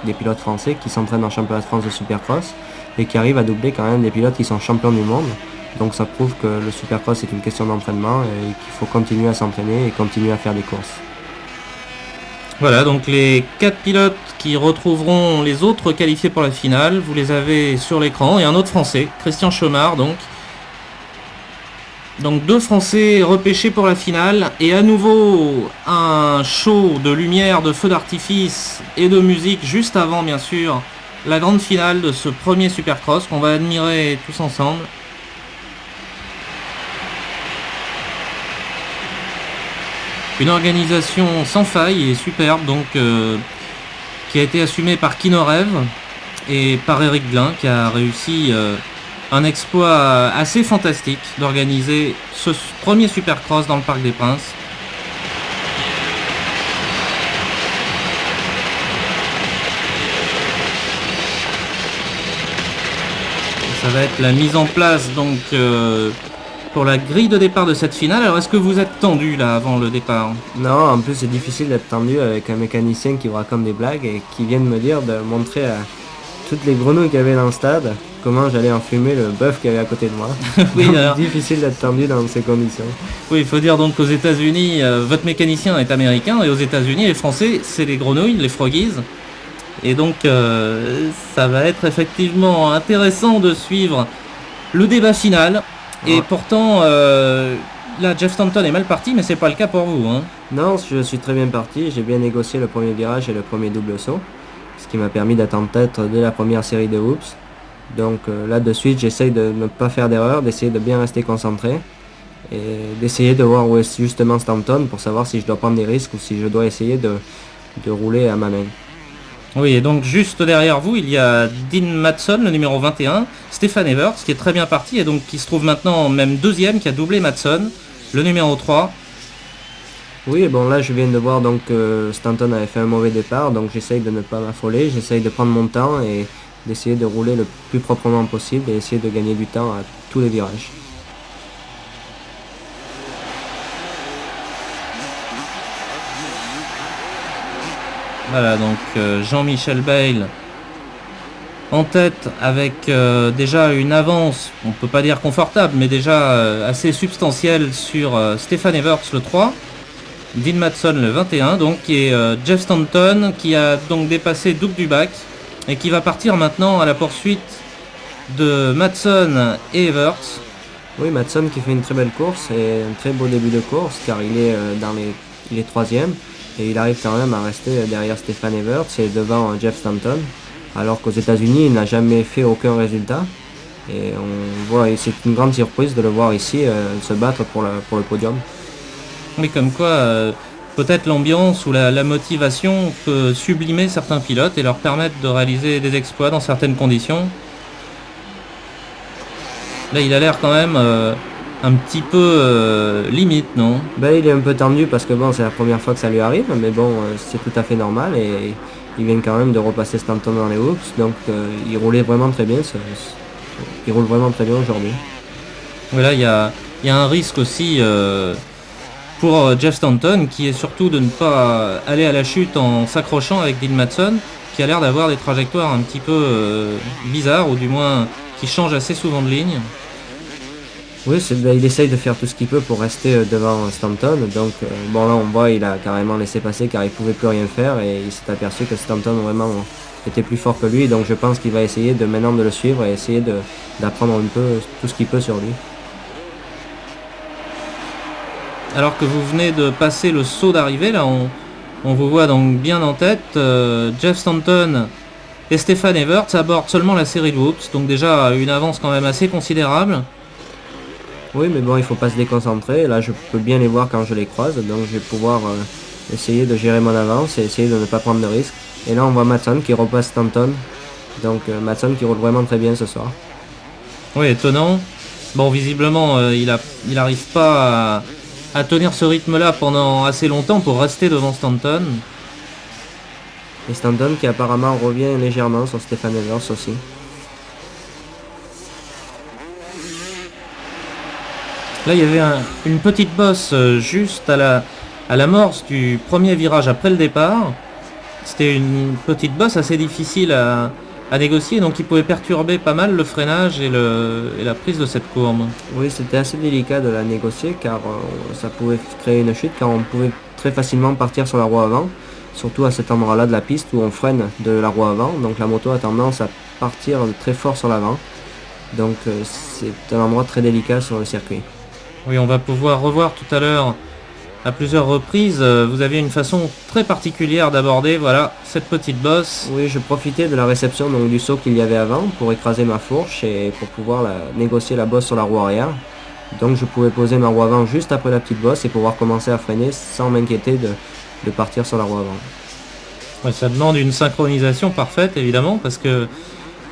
des pilotes français qui s'entraînent en championnat de France de Supercross et qui arrivent à doubler quand même des pilotes qui sont champions du monde. Donc ça prouve que le Supercross est une question d'entraînement et qu'il faut continuer à s'entraîner et continuer à faire des courses. Voilà, donc les 4 pilotes qui retrouveront les autres qualifiés pour la finale, vous les avez sur l'écran, et un autre Français, Christian Chomard, donc 2 Français repêchés pour la finale, et à nouveau un show de lumière, de feux d'artifice et de musique juste avant, bien sûr, la grande finale de ce premier Supercross qu'on va admirer tous ensemble. Une organisation sans faille et superbe, donc qui a été assumée par Kinorev et par Eric Glin, qui a réussi un exploit assez fantastique d'organiser ce premier Supercross dans le Parc des Princes. Ça va être la mise en place donc pour la grille de départ de cette finale. Alors est-ce que vous êtes tendu là avant le départ? Non, en plus c'est difficile d'être tendu avec un mécanicien qui vous raconte des blagues et qui vient de me dire de montrer à toutes les grenouilles qu'il y avait dans le stade comment j'allais enfumer le bœuf qu'il y avait à côté de moi. Oui, donc, alors... difficile d'être tendu dans ces conditions. Oui, il faut dire donc qu'aux États-Unis, votre mécanicien est américain, et aux États-Unis, les Français, c'est les grenouilles, les froggies. Et donc ça va être effectivement intéressant de suivre le débat final. Et pourtant, là, Jeff Stanton est mal parti, mais c'est pas le cas pour vous, hein. Non, je suis très bien parti. J'ai bien négocié le premier virage et le premier double saut, ce qui m'a permis d'être en tête dès la première série de whoops. Donc là, de suite, j'essaye de ne pas faire d'erreur, d'essayer de bien rester concentré et d'essayer de voir où est justement Stanton pour savoir si je dois prendre des risques ou si je dois essayer de rouler à ma main. Oui, et donc juste derrière vous, il y a Dean Matson, le numéro 21, Stefan Everts, qui est très bien parti et donc qui se trouve maintenant même deuxième, qui a doublé Matson, le numéro 3. Oui, bon là je viens de voir donc Stanton avait fait un mauvais départ, donc j'essaye de ne pas m'affoler, j'essaye de prendre mon temps et d'essayer de rouler le plus proprement possible et essayer de gagner du temps à tous les virages. Voilà, donc Jean-Michel Bayle en tête avec déjà une avance, on peut pas dire confortable, mais déjà assez substantielle sur Stefan Everts le 3, Dean Matson le 21, donc et Jeff Stanton qui a donc dépassé Doug Dubac et qui va partir maintenant à la poursuite de Matson et Everts. Oui, Matson qui fait une très belle course et un très beau début de course car il est troisième. Et il arrive quand même à rester derrière Stefan Everts et devant Jeff Stanton, alors qu'aux États-Unis il n'a jamais fait aucun résultat. Et on voit, c'est une grande surprise de le voir ici se battre pour le podium. Mais comme quoi, peut-être l'ambiance ou la motivation peut sublimer certains pilotes et leur permettre de réaliser des exploits dans certaines conditions. Là, il a l'air quand même un petit peu limite, non? Ben, il est un peu tendu parce que bon, c'est la première fois que ça lui arrive, mais bon, c'est tout à fait normal et il vient quand même de repasser Stanton dans les whoops, donc il roulait vraiment très bien. Il roule vraiment très bien aujourd'hui. Voilà, il y a un risque aussi pour Jeff Stanton qui est surtout de ne pas aller à la chute en s'accrochant avec Dean Matson, qui a l'air d'avoir des trajectoires un petit peu bizarres, ou du moins qui changent assez souvent de ligne. Oui, il essaye de faire tout ce qu'il peut pour rester devant Stanton. Donc bon là on voit il a carrément laissé passer car il pouvait plus rien faire et il s'est aperçu que Stanton vraiment était plus fort que lui. Donc je pense qu'il va essayer maintenant de le suivre et essayer d'apprendre un peu tout ce qu'il peut sur lui. Alors que vous venez de passer le saut d'arrivée, là on vous voit donc bien en tête. Jeff Stanton et Stefan Everts abordent seulement la série de whoops, donc déjà une avance quand même assez considérable. Oui, mais bon, il faut pas se déconcentrer. Là, je peux bien les voir quand je les croise, donc je vais pouvoir essayer de gérer mon avance et essayer de ne pas prendre de risques. Et là, on voit Matson qui repasse Stanton. Donc Matson qui roule vraiment très bien ce soir. Oui, étonnant. Bon, visiblement, il n'arrive pas à tenir ce rythme-là pendant assez longtemps pour rester devant Stanton. Et Stanton qui apparemment revient légèrement sur Stefan Evers aussi. Là, il y avait une petite bosse juste à l'amorce du premier virage après le départ. C'était une petite bosse assez difficile à négocier, donc il pouvait perturber pas mal le freinage et la prise de cette courbe. Oui, c'était assez délicat de la négocier car ça pouvait créer une chute car on pouvait très facilement partir sur la roue avant. surtout à cet endroit-là de la piste où on freine de la roue avant, donc la moto a tendance à partir très fort sur l'avant. Donc c'est un endroit très délicat sur le circuit. Oui, on va pouvoir revoir tout à l'heure à plusieurs reprises. Vous aviez une façon très particulière d'aborder, voilà, cette petite bosse. Oui, je profitais de la réception donc, du saut qu'il y avait avant pour écraser ma fourche et pour pouvoir négocier la bosse sur la roue arrière. Donc je pouvais poser ma roue avant juste après la petite bosse et pouvoir commencer à freiner sans m'inquiéter de partir sur la roue avant. Ouais, ça demande une synchronisation parfaite, évidemment, parce que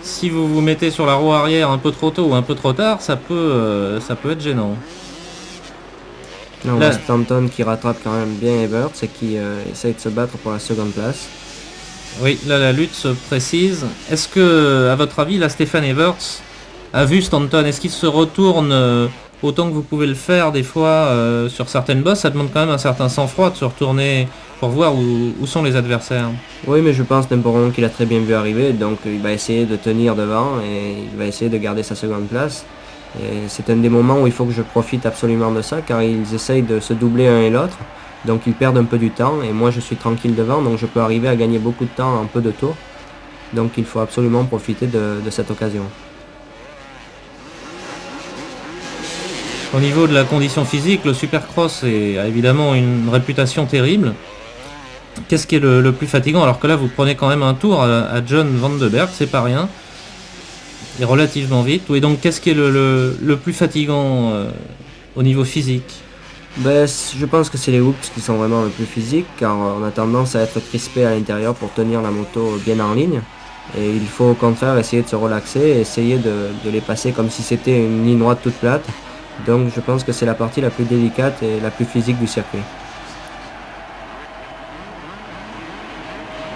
si vous vous mettez sur la roue arrière un peu trop tôt ou un peu trop tard, ça peut être gênant. Là, on Là- voit Stanton qui rattrape quand même bien Everts et qui essaye de se battre pour la seconde place. Oui, là la lutte se précise. Est-ce que, à votre avis, là Stefan Everts a vu Stanton? Est-ce qu'il se retourne autant que vous pouvez le faire des fois sur certaines bosses? Ça demande quand même un certain sang-froid de se retourner pour voir où sont les adversaires. Oui, mais je pense Temporon qu'il a très bien vu arriver, donc il va essayer de tenir devant et il va essayer de garder sa seconde place. Et c'est un des moments où il faut que je profite absolument de ça, car ils essayent de se doubler un et l'autre, donc ils perdent un peu du temps, et moi je suis tranquille devant, donc je peux arriver à gagner beaucoup de temps en peu de tours. Donc il faut absolument profiter de cette occasion. Au niveau de la condition physique, le Supercross a évidemment une réputation terrible. Qu'est-ce qui est le plus fatigant? Alors que là, vous prenez quand même un tour à John Van de Berg, c'est pas rien. Et relativement vite. Oui, donc qu'est-ce qui est le plus fatigant au niveau physique? Je pense que c'est les hoops qui sont vraiment le plus physiques, car on a tendance à être crispé à l'intérieur pour tenir la moto bien en ligne. Et il faut au contraire essayer de se relaxer et essayer de les passer comme si c'était une ligne droite toute plate. Donc je pense que c'est la partie la plus délicate et la plus physique du circuit.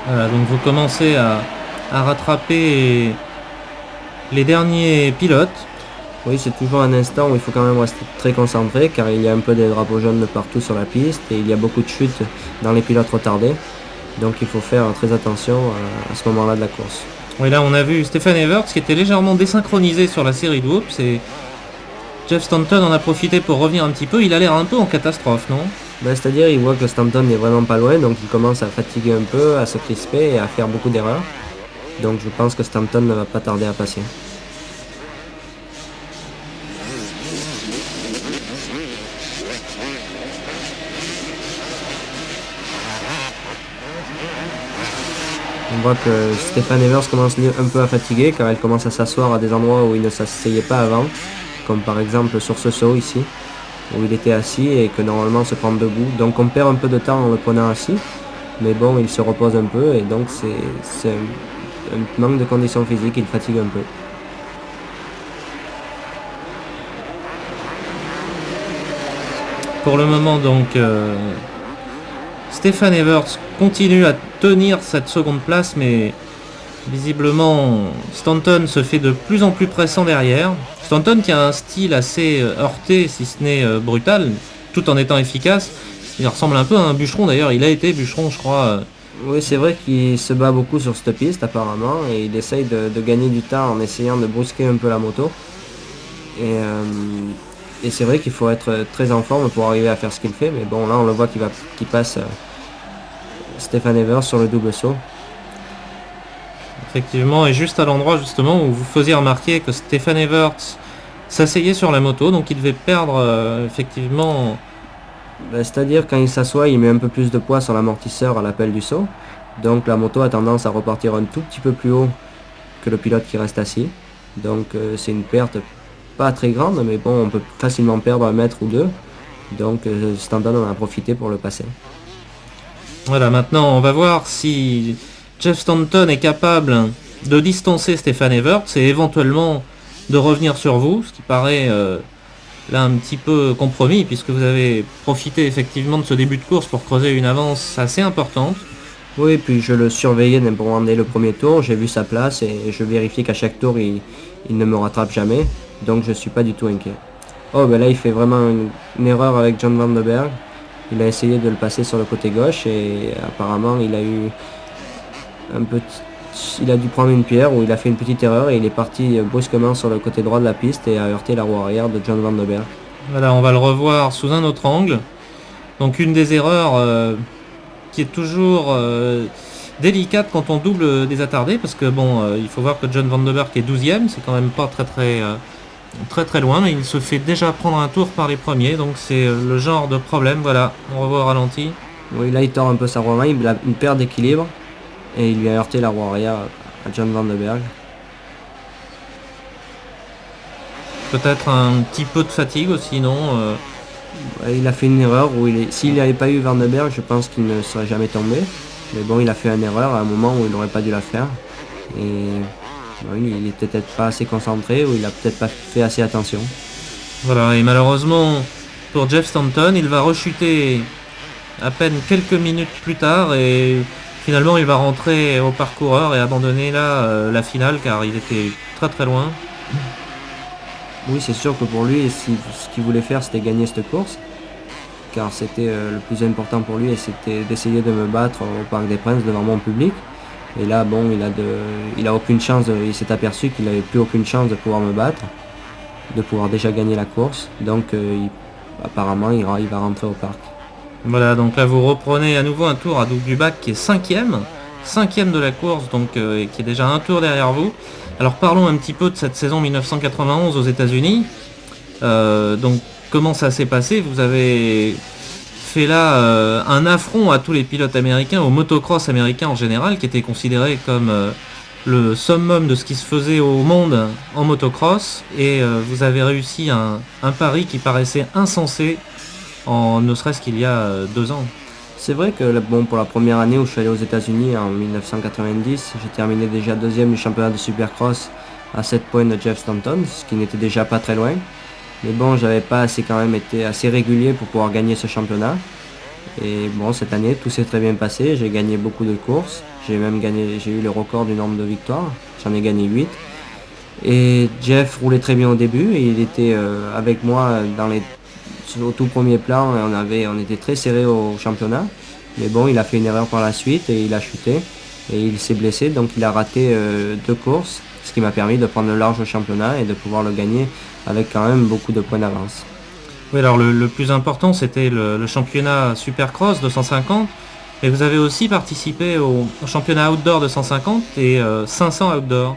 Voilà, donc vous commencez à rattraper les derniers pilotes. Oui, c'est toujours un instant où il faut quand même rester très concentré, car il y a un peu des drapeaux jaunes de partout sur la piste et il y a beaucoup de chutes dans les pilotes retardés. Donc il faut faire très attention à ce moment-là de la course. Oui, là on a vu Stefan Everts qui était légèrement désynchronisé sur la série de whoops et Jeff Stanton en a profité pour revenir un petit peu. Il a l'air un peu en catastrophe, non? C'est-à-dire il voit que Stanton n'est vraiment pas loin, donc il commence à fatiguer un peu, à se crisper et à faire beaucoup d'erreurs. Donc je pense que Stanton ne va pas tarder à passer. On voit que Stefan Evers commence un peu à fatiguer car elle commence à s'asseoir à des endroits où il ne s'asseyait pas avant, comme par exemple sur ce saut ici, où il était assis et que normalement se prendre debout. Donc on perd un peu de temps en le prenant assis, mais bon, il se repose un peu et donc c'est un manque de conditions physiques, il fatigue un peu. Pour le moment, donc, Stefan Everts continue à tenir cette seconde place, mais visiblement, Stanton se fait de plus en plus pressant derrière. Stanton qui a un style assez heurté, si ce n'est brutal, tout en étant efficace. Il ressemble un peu à un bûcheron, d'ailleurs, il a été bûcheron, je crois. Oui, c'est vrai qu'il se bat beaucoup sur cette piste apparemment et il essaye de gagner du temps en essayant de brusquer un peu la moto. Et c'est vrai qu'il faut être très en forme pour arriver à faire ce qu'il fait, mais bon là on le voit qu'il passe Stefan Evers sur le double saut. Effectivement, et juste à l'endroit justement où vous faisiez remarquer que Stefan Everts s'asseyait sur la moto, donc il devait perdre effectivement... C'est-à-dire quand il s'assoit, il met un peu plus de poids sur l'amortisseur à l'appel du saut. Donc la moto a tendance à repartir un tout petit peu plus haut que le pilote qui reste assis. Donc c'est une perte pas très grande, mais bon, on peut facilement perdre 1 mètre ou 2. Donc Stanton en a profité pour le passer. Voilà, maintenant on va voir si Jeff Stanton est capable de distancer Stefan Everts et éventuellement de revenir sur vous, ce qui paraît là un petit peu compromis puisque vous avez profité effectivement de ce début de course pour creuser une avance assez importante. Oui, puis je le surveillais dès le premier tour, j'ai vu sa place et je vérifiais qu'à chaque tour il ne me rattrape jamais, donc je suis pas du tout inquiet. Oh ben là il fait vraiment une erreur avec John Van de Berg. Il a essayé de le passer sur le côté gauche et apparemment il a dû prendre une pierre où il a fait une petite erreur et il est parti brusquement sur le côté droit de la piste et a heurté la roue arrière de John Van de Berg. Voilà, on va le revoir sous un autre angle. Donc une des erreurs qui est toujours délicate quand on double des attardés, parce que bon, il faut voir que John Vandenberg est 12e, c'est quand même pas très loin, mais il se fait déjà prendre un tour par les premiers, donc c'est le genre de problème. Voilà, on revoit au ralenti. Oui, là il tord un peu sa roue arrière, il a une perte d'équilibre et il lui a heurté la roue arrière à John Vandenberg. Peut-être un petit peu de fatigue aussi, non Il a fait une erreur où s'il n'avait pas eu Vandenberg, je pense qu'il ne serait jamais tombé. Mais bon, il a fait une erreur à un moment où il n'aurait pas dû la faire. Et bon, il était peut-être pas assez concentré ou il a peut-être pas fait assez attention. Voilà, et malheureusement pour Jeff Stanton, il va rechuter à peine quelques minutes plus tard et finalement il va rentrer au parcoureur et abandonner là la finale car il était très loin. Oui, c'est sûr que pour lui, ce qu'il voulait faire, c'était gagner cette course. Car c'était le plus important pour lui et c'était d'essayer de me battre au Parc des Princes devant mon public. Et là, bon, il a aucune chance, il s'est aperçu qu'il n'avait plus aucune chance de pouvoir me battre, de pouvoir déjà gagner la course. Donc apparemment, il va rentrer au parc. Voilà, donc là vous reprenez à nouveau un tour à Doug Dubac qui est cinquième de la course, donc et qui est déjà un tour derrière vous. Alors parlons un petit peu de cette saison 1991 aux États-Unis. Donc comment ça s'est passé? Vous avez fait là un affront à tous les pilotes américains, au motocross américain en général, qui était considéré comme le summum de ce qui se faisait au monde en motocross. Et vous avez réussi un pari qui paraissait insensé, ne serait-ce qu'il y a 2 ans. C'est vrai que bon, pour la première année où je suis allé aux États-Unis en 1990, j'ai terminé déjà 2e du championnat de Supercross à 7 points de Jeff Stanton, ce qui n'était déjà pas très loin. Mais bon, j'avais pas quand même été assez régulier pour pouvoir gagner ce championnat. Et bon, cette année, tout s'est très bien passé. J'ai gagné beaucoup de courses. J'ai eu le record du nombre de victoires. J'en ai gagné 8. Et Jeff roulait très bien au début et il était avec moi au tout premier plan. On était très serré au championnat. Mais bon, il a fait une erreur par la suite et il a chuté. Et il s'est blessé, donc il a raté 2 courses, ce qui m'a permis de prendre le large championnat et de pouvoir le gagner avec quand même beaucoup de points d'avance. Oui, alors le plus important c'était le championnat Supercross de 150, et vous avez aussi participé au championnat outdoor de 150 et 500 outdoor.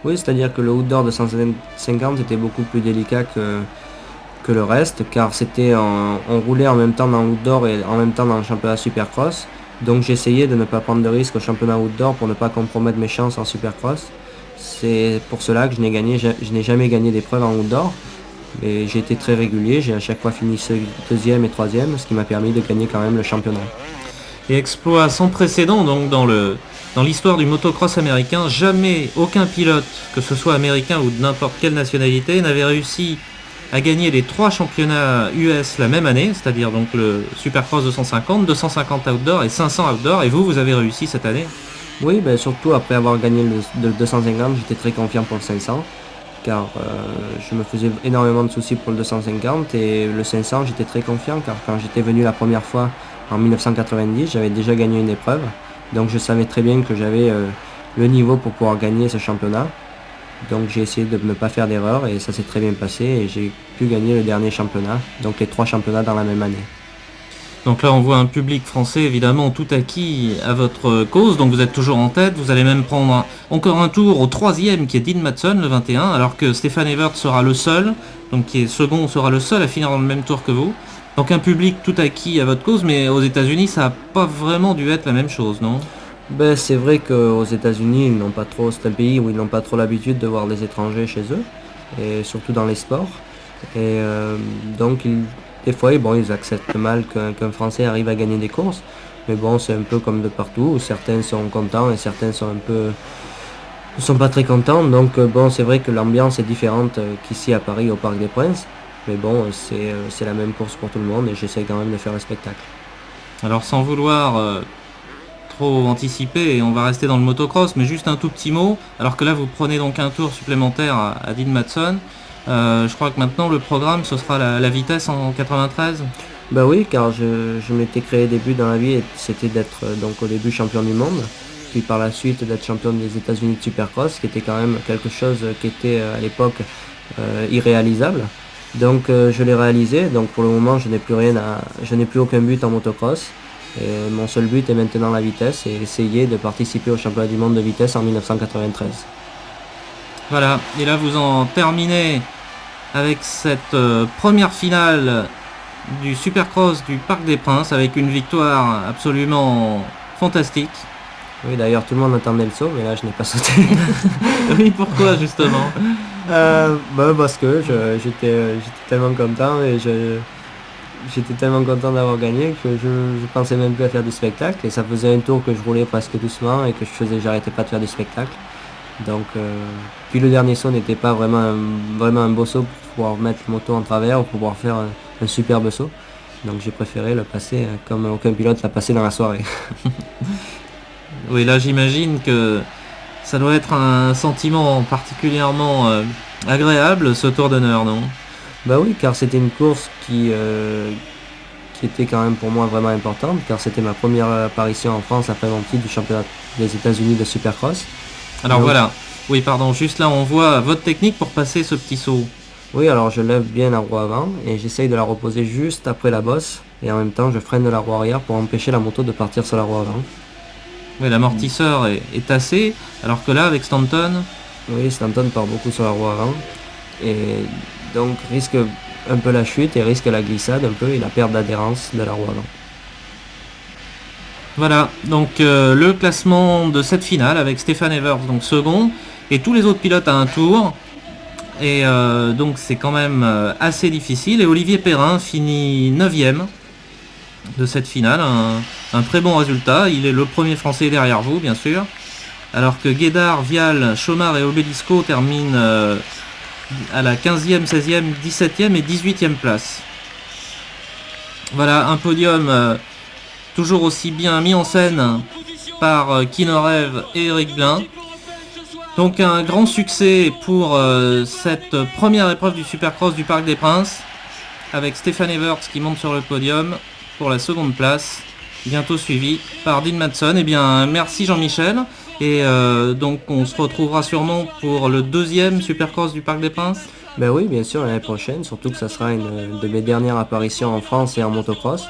Oui, c'est-à-dire que le outdoor de 150 était beaucoup plus délicat que le reste, car on roulait en même temps dans l'outdoor et en même temps dans le championnat Supercross. Donc j'essayais de ne pas prendre de risques au championnat outdoor pour ne pas compromettre mes chances en Supercross. C'est pour cela que je n'ai jamais gagné d'épreuve en outdoor. Mais j'ai été très régulier, j'ai à chaque fois fini 2e et 3e, ce qui m'a permis de gagner quand même le championnat. Et exploit sans précédent donc dans l'histoire du motocross américain, jamais aucun pilote, que ce soit américain ou de n'importe quelle nationalité, n'avait réussi à gagner les 3 championnats US la même année, c'est-à-dire donc le Supercross 250, 250 outdoor et 500 outdoor, et vous avez réussi cette année. Oui, ben surtout après avoir gagné le 250, j'étais très confiant pour le 500, car je me faisais énormément de soucis pour le 250, et le 500 j'étais très confiant, car quand j'étais venu la première fois en 1990, j'avais déjà gagné une épreuve, donc je savais très bien que j'avais le niveau pour pouvoir gagner ce championnat. Donc j'ai essayé de ne pas faire d'erreur et ça s'est très bien passé et j'ai pu gagner le dernier championnat, donc les 3 championnats dans la même année. Donc là on voit un public français évidemment tout acquis à votre cause, donc vous êtes toujours en tête, vous allez même prendre encore un tour au 3e qui est Dean Matson le 21, alors que Stefan Evert sera le seul, donc qui est second, sera le seul à finir dans le même tour que vous. Donc un public tout acquis à votre cause, mais aux États-Unis ça n'a pas vraiment dû être la même chose, non? Ben, c'est vrai qu'aux États-Unis, c'est un pays où ils n'ont pas trop l'habitude de voir des étrangers chez eux, et surtout dans les sports. Et donc des fois, bon, ils acceptent mal qu'un Français arrive à gagner des courses, mais bon, c'est un peu comme de partout, où certains sont contents et certains sont ne sont pas très contents. Donc bon, c'est vrai que l'ambiance est différente qu'ici à Paris au Parc des Princes, mais bon, c'est la même course pour tout le monde et j'essaie quand même de faire un spectacle. Alors sans vouloir trop anticiper, et on va rester dans le motocross, mais juste un tout petit mot, alors que là vous prenez donc un tour supplémentaire à Dean Matson, je crois que maintenant le programme ce sera la vitesse en 93. Bah oui, car je m'étais créé des buts dans la vie et c'était d'être donc au début champion du monde, puis par la suite d'être champion des États-Unis de Supercross, qui était quand même quelque chose qui était à l'époque irréalisable. Donc je l'ai réalisé, donc pour le moment je n'ai plus aucun but en motocross. Et mon seul but est maintenant la vitesse et essayer de participer au championnat du monde de vitesse en 1993. Voilà, et là vous en terminez avec cette première finale du Supercross du Parc des Princes avec une victoire absolument fantastique. Oui, d'ailleurs tout le monde attendait le saut, mais là je n'ai pas sauté. Oui, pourquoi justement? Parce que j'étais tellement content et j'étais tellement content d'avoir gagné que je pensais même plus à faire du spectacle. Et ça faisait un tour que je roulais presque doucement et que j'arrêtais pas de faire du spectacle. Donc, puis le dernier saut n'était pas vraiment un beau saut pour pouvoir mettre le moto en travers ou pour pouvoir faire un superbe saut. Donc j'ai préféré le passer comme aucun pilote l'a passé dans la soirée. Oui, là j'imagine que ça doit être un sentiment particulièrement agréable, ce tour d'honneur, non? Bah oui, car c'était une course qui était quand même pour moi vraiment importante, car c'était ma première apparition en France après mon titre du championnat des États-Unis de Supercross. Alors Donc, voilà, oui pardon, juste là on voit votre technique pour passer ce petit saut. oui, alors je lève bien la roue avant et j'essaye de la reposer juste après la bosse et en même temps je freine de la roue arrière pour empêcher la moto de partir sur la roue avant. Oui, l'amortisseur est tassé, alors que là avec Stanton, Oui, Stanton part beaucoup sur la roue avant et donc risque un peu la chute et risque la glissade un peu et la perte d'adhérence de la roue avant. voilà, donc le classement de cette finale avec Stefan Evers donc second et tous les autres pilotes à un tour. Et donc c'est quand même assez difficile. Et Olivier Perrin finit 9ème de cette finale, un très bon résultat. Il est le premier français derrière vous, bien sûr. Alors que Guédard, Vial, Chomard et Obelisco terminent à la 15e, 16e, 17e et 18e place. Voilà, un podium toujours aussi bien mis en scène par Kinorev et Eric Blin. Donc un grand succès pour cette première épreuve du Supercross du Parc des Princes avec Stefan Evers qui monte sur le podium pour la seconde place, bientôt suivi par Dean Matson. Eh bien merci Jean-Michel et donc on se retrouvera sûrement pour le deuxième Supercross du Parc des Princes. Ben oui, bien sûr, l'année prochaine, surtout que ça sera une de mes dernières apparitions en France et en motocross.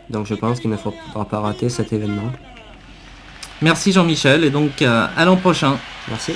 Donc je pense qu'il ne faudra pas rater cet événement. Merci Jean-Michel et donc à l'an prochain. Merci.